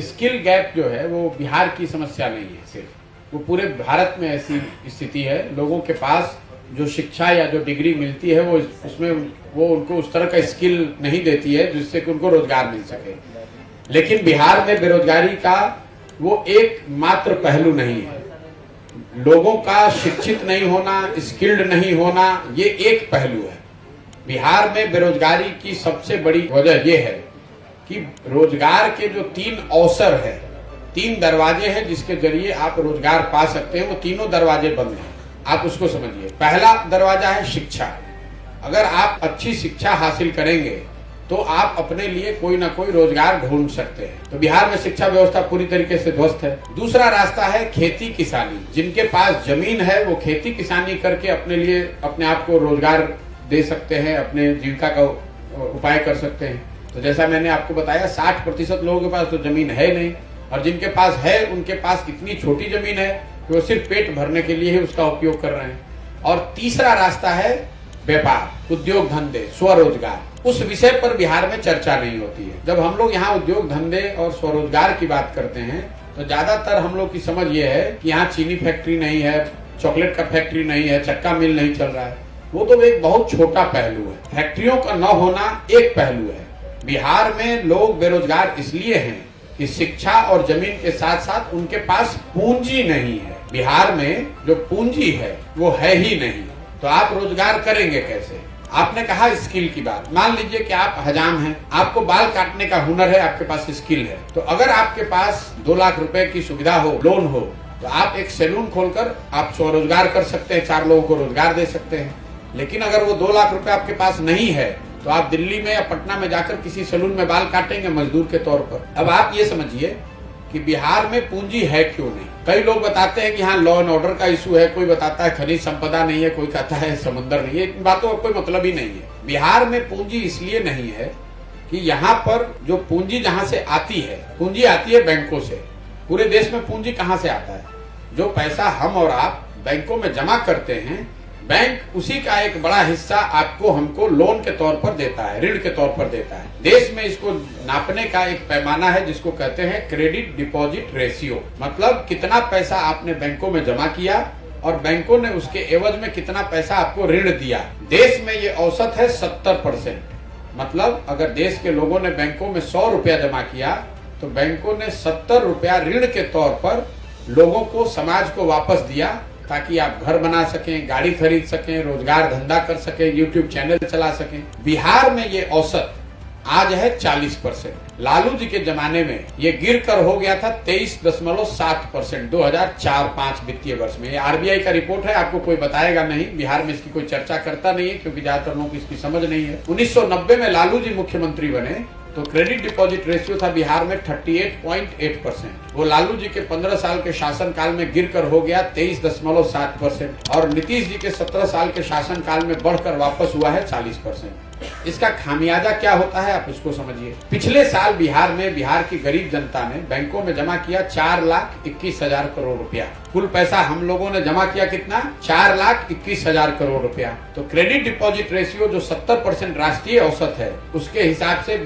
Skill gap जो है वो बिहार की समस्या नहीं है सिर्फ, वो पूरे भारत में ऐसी स्थिति है। लोगों के पास जो शिक्षा या जो डिग्री मिलती है वो उसमें वो उनको उस तरह का स्किल नहीं देती है जिससे कि उनको रोजगार मिल सके। लेकिन बिहार में बेरोजगारी का वो एक मात्र पहलू नहीं है। लोगों का शिक्षित नहीं होना, स्किल्ड नहीं होना, ये एक पहलू है। बिहार में बेरोजगारी की सबसे बड़ी वजह यह है कि रोजगार के जो 3 अवसर है, 3 दरवाजे हैं जिसके जरिए आप रोजगार पा सकते हैं, वो तीनों दरवाजे बंद हैं। आप उसको समझिए। पहला दरवाजा है शिक्षा। अगर आप अच्छी शिक्षा हासिल करेंगे तो आप अपने लिए कोई ना कोई रोजगार ढूंढ सकते हैं। तो बिहार में शिक्षा व्यवस्था पूरी तरीके से ध्वस्त है। दूसरा रास्ता है खेती किसानी। जिनके पास जमीन है वो खेती किसानी करके अपने लिए अपने आप को रोजगार दे सकते हैं, अपने जीविका का उपाय कर सकते हैं। तो जैसा मैंने आपको बताया 60% लोगों के पास तो जमीन है नहीं, और जिनके पास है उनके पास इतनी छोटी जमीन है कि वो सिर्फ पेट भरने के लिए ही उसका उपयोग कर रहे हैं। और तीसरा रास्ता है व्यापार, उद्योग धंधे, स्वरोजगार। उस विषय पर बिहार में चर्चा नहीं होती है। जब हम लोग यहाँ उद्योग धंधे और स्वरोजगार की बात करते हैं तो ज्यादातर हम लोग की समझ ये है कि यहाँ चीनी फैक्ट्री नहीं है, चॉकलेट का फैक्ट्री नहीं है, चक्का मिल नहीं चल रहा है। वो तो एक बहुत छोटा पहलू है। फैक्ट्रियों का न होना एक पहलू है। बिहार में लोग बेरोजगार इसलिए हैं कि शिक्षा और जमीन के साथ साथ उनके पास पूंजी नहीं है। बिहार में जो पूंजी है वो है ही नहीं, तो आप रोजगार करेंगे कैसे? आपने कहा स्किल की बात। मान लीजिए कि आप हजाम हैं, आपको बाल काटने का हुनर है, आपके पास स्किल है, तो अगर आपके पास 2 लाख रुपए की सुविधा हो, लोन हो, तो आप एक सैलून खोलकर आप स्वरोजगार कर सकते हैं, 4 लोगों को रोजगार दे सकते हैं। लेकिन अगर वो 2 लाख रुपए आपके पास नहीं है तो आप दिल्ली में या पटना में जाकर किसी सैलून में बाल काटेंगे मजदूर के तौर पर। अब आप ये समझिए कि बिहार में पूंजी है क्यों नहीं। कई लोग बताते हैं कि यहाँ लॉ एंड ऑर्डर का इशू है, कोई बताता है खनिज संपदा नहीं है, कोई कहता है समंदर नहीं है। इन बातों का कोई मतलब ही नहीं है। बिहार में पूंजी इसलिए नहीं है कि यहाँ पर जो पूंजी जहाँ से आती है, पूंजी आती है बैंकों से। पूरे देश में पूंजी कहाँ से आता है? जो पैसा हम और आप बैंकों में जमा करते हैं, बैंक उसी का एक बड़ा हिस्सा आपको हमको लोन के तौर पर देता है, ऋण के तौर पर देता है। देश में इसको नापने का एक पैमाना है जिसको कहते हैं क्रेडिट डिपॉजिट रेशियो। मतलब कितना पैसा आपने बैंकों में जमा किया और बैंकों ने उसके एवज में कितना पैसा आपको ऋण दिया। देश में ये औसत है 70%। मतलब अगर देश के लोगों ने बैंकों में 100 रुपया जमा किया तो बैंकों ने 70 रुपया ऋण के तौर पर लोगों को, समाज को वापस दिया, ताकि आप घर बना सकें, गाड़ी खरीद सकें, रोजगार धंधा कर सकें, यूट्यूब चैनल चला सकें। बिहार में ये औसत आज है 40%। लालू जी के जमाने में ये गिर कर हो गया था 23.7% 2004-05 वित्तीय वर्ष में। ये आरबीआई का रिपोर्ट है, आपको कोई बताएगा नहीं। बिहार में इसकी कोई चर्चा करता नहीं है क्योंकि ज्यादातर लोगों को इसकी समझ नहीं है। 1990 में लालू जी मुख्यमंत्री बने तो क्रेडिट डिपॉजिट रेशियो था बिहार में 38.8%। वो लालू जी के 15 साल के शासनकाल में गिरकर हो गया 23.7%, और नीतीश जी के 17 साल के शासनकाल में बढ़कर वापस हुआ है 40%। इसका खामियाजा क्या होता है आप इसको समझिए। पिछले साल बिहार में बिहार की गरीब जनता ने बैंकों में जमा किया 4,21,000 करोड़ रुपया। कुल पैसा हम लोगों ने जमा किया कितना? 4,21,000 करोड़ रुपया। तो क्रेडिट डिपॉजिट रेशियो जो 70% राष्ट्रीय औसत है, उसके हिसाब से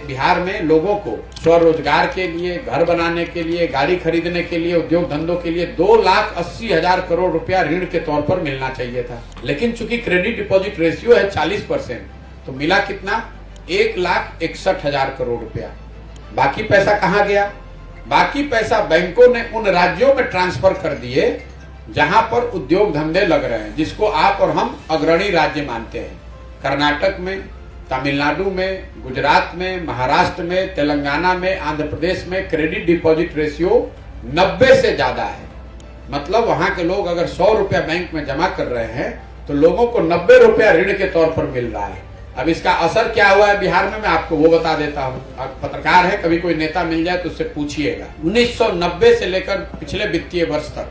बिहार में लोगों को स्वरोजगार के लिए, घर बनाने के लिए, गाड़ी खरीदने के लिए, उद्योग धंधों के लिए 2,80,000 करोड़ रुपया ऋण के तौर पर मिलना चाहिए था। लेकिन चूंकि क्रेडिट डिपॉजिट रेशियो है 40%, तो मिला कितना? 1,61,000 करोड़ रुपया। बाकी पैसा कहाँ गया? बाकी पैसा बैंकों ने उन राज्यों में ट्रांसफर कर दिए जहां पर उद्योग धंधे लग रहे हैं, जिसको आप और हम अग्रणी राज्य मानते हैं। कर्नाटक में, तमिलनाडु में, गुजरात में, महाराष्ट्र में, तेलंगाना में, आंध्र प्रदेश में क्रेडिट डिपॉजिट रेशियो 90 से ज्यादा है। मतलब वहां के लोग अगर 100 रुपया बैंक में जमा कर रहे हैं तो लोगों को 90 रुपया ऋण के तौर पर मिल रहा है। अब इसका असर क्या हुआ है बिहार में, मैं आपको वो बता देता हूँ। पत्रकार है, कभी कोई नेता मिल जाए तो उससे पूछिएगा। 1990 से लेकर पिछले वित्तीय वर्ष तक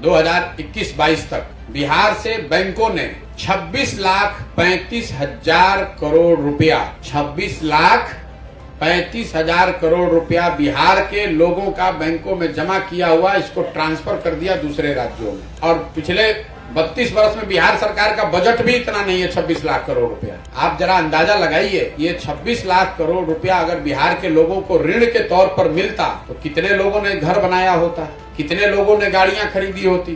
2021-22 तक बिहार से बैंकों ने 26,35,000 करोड़ रुपया 26,35,000 करोड़ रुपया बिहार के लोगों का बैंकों में जमा किया हुआ, इसको ट्रांसफर कर दिया दूसरे राज्यों में। और पिछले 32 वर्ष में बिहार सरकार का बजट भी इतना नहीं है 26 लाख करोड़ रुपया। आप जरा अंदाजा लगाइए, ये 26 लाख करोड़ रुपया अगर बिहार के लोगों को ऋण के तौर पर मिलता तो कितने लोगों ने घर बनाया होता, कितने लोगों ने गाड़ियां खरीदी होती,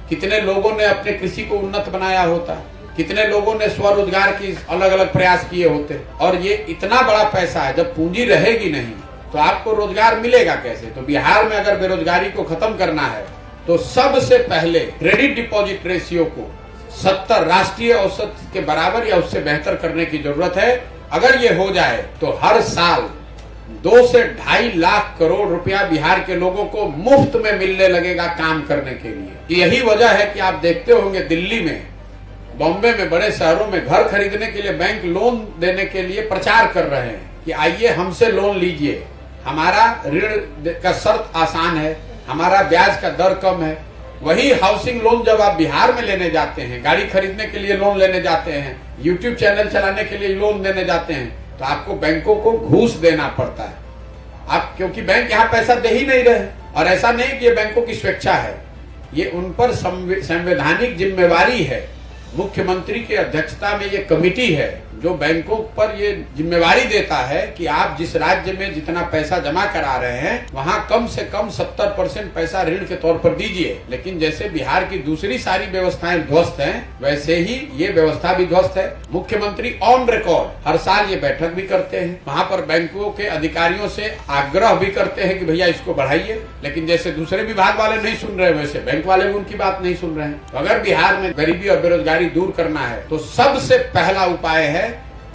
कितने लोगों ने अपने कृषि को उन्नत बनाया होता, कितने लोगों ने स्वरोजगार की अलग अलग प्रयास किए होते। और ये इतना बड़ा पैसा है, जब पूंजी रहेगी नहीं तो आपको रोजगार मिलेगा कैसे। तो बिहार में अगर बेरोजगारी को खत्म करना है तो सबसे पहले क्रेडिट डिपॉजिट रेशियो को 70 राष्ट्रीय औसत के बराबर या उससे बेहतर करने की जरूरत है। अगर ये हो जाए तो हर साल 2 से 2.5 लाख करोड़ रुपया बिहार के लोगों को मुफ्त में मिलने लगेगा काम करने के लिए। यही वजह है कि आप देखते होंगे दिल्ली में, बॉम्बे में, बड़े शहरों में घर खरीदने के लिए बैंक लोन देने के लिए प्रचार कर रहे हैं कि आइए हमसे लोन लीजिए, हमारा ऋण का शर्त आसान है, हमारा ब्याज का दर कम है। वही हाउसिंग लोन जब आप बिहार में लेने जाते हैं, गाड़ी खरीदने के लिए लोन लेने जाते हैं, यूट्यूब चैनल चलाने के लिए लोन देने जाते हैं, तो आपको बैंकों को घूस देना पड़ता है। आप, क्योंकि बैंक यहाँ पैसा दे ही नहीं रहे। और ऐसा नहीं कि ये बैंकों की स्वेच्छा है, ये उन पर संवैधानिक जिम्मेवारी है। मुख्यमंत्री की अध्यक्षता में ये कमेटी है जो बैंकों पर ये जिम्मेवारी देता है कि आप जिस राज्य में जितना पैसा जमा करा रहे हैं वहां कम से कम 70% पैसा ऋण के तौर पर दीजिए। लेकिन जैसे बिहार की दूसरी सारी व्यवस्थाएं ध्वस्त हैं, वैसे ही ये व्यवस्था भी ध्वस्त है। मुख्यमंत्री ऑन रिकॉर्ड हर साल ये बैठक भी करते हैं, वहां पर बैंकों के अधिकारियों से आग्रह भी करते हैं कि भैया इसको बढ़ाइए। लेकिन जैसे दूसरे विभाग वाले नहीं सुन रहे, वैसे बैंक वाले भी उनकी बात नहीं सुन रहे हैं। तो अगर बिहार में गरीबी और बेरोजगारी दूर करना है तो सबसे पहला उपाय है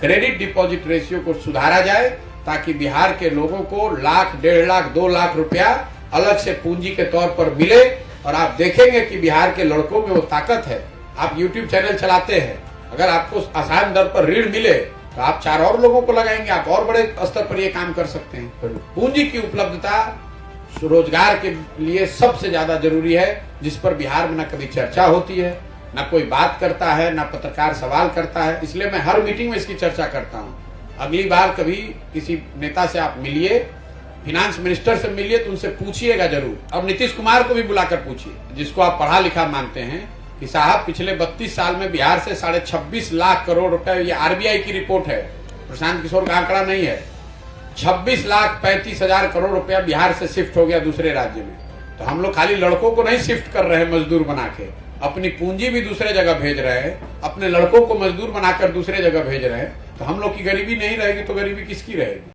क्रेडिट डिपॉजिट रेशियो को सुधारा जाए, ताकि बिहार के लोगों को लाख, 1.5 लाख, 2 लाख रुपया अलग से पूंजी के तौर पर मिले। और आप देखेंगे कि बिहार के लड़कों में वो ताकत है। आप यूट्यूब चैनल चलाते हैं, अगर आपको आसान दर पर ऋण मिले तो आप 4 और लोगों को लगाएंगे, आप और बड़े स्तर पर ये काम कर सकते हैं। पूंजी की उपलब्धता रोजगार के लिए सबसे ज्यादा जरूरी है, जिस पर बिहार में न कभी चर्चा होती है, ना कोई बात करता है, ना पत्रकार सवाल करता है। इसलिए मैं हर मीटिंग में इसकी चर्चा करता हूं। अगली बार कभी किसी नेता से आप मिलिए, फिनांस मिनिस्टर से मिलिए, तो उनसे पूछिएगा जरूर। अब नीतीश कुमार को भी बुलाकर पूछिए, जिसको आप पढ़ा लिखा मानते हैं, कि साहब पिछले 32 साल में बिहार से 26.5 लाख करोड़ रुपए, ये आरबीआई की रिपोर्ट है, प्रशांत किशोर का आंकड़ा नहीं है, 26,35,000 करोड़ रुपया बिहार से शिफ्ट हो गया दूसरे राज्य में। तो हम लोग खाली लड़कों को नहीं शिफ्ट कर रहे हैं मजदूर बना के, अपनी पूंजी भी दूसरे जगह भेज रहे हैं, अपने लड़कों को मजदूर बनाकर दूसरे जगह भेज रहे हैं। तो हम लोग की गरीबी नहीं रहेगी तो गरीबी किसकी रहेगी।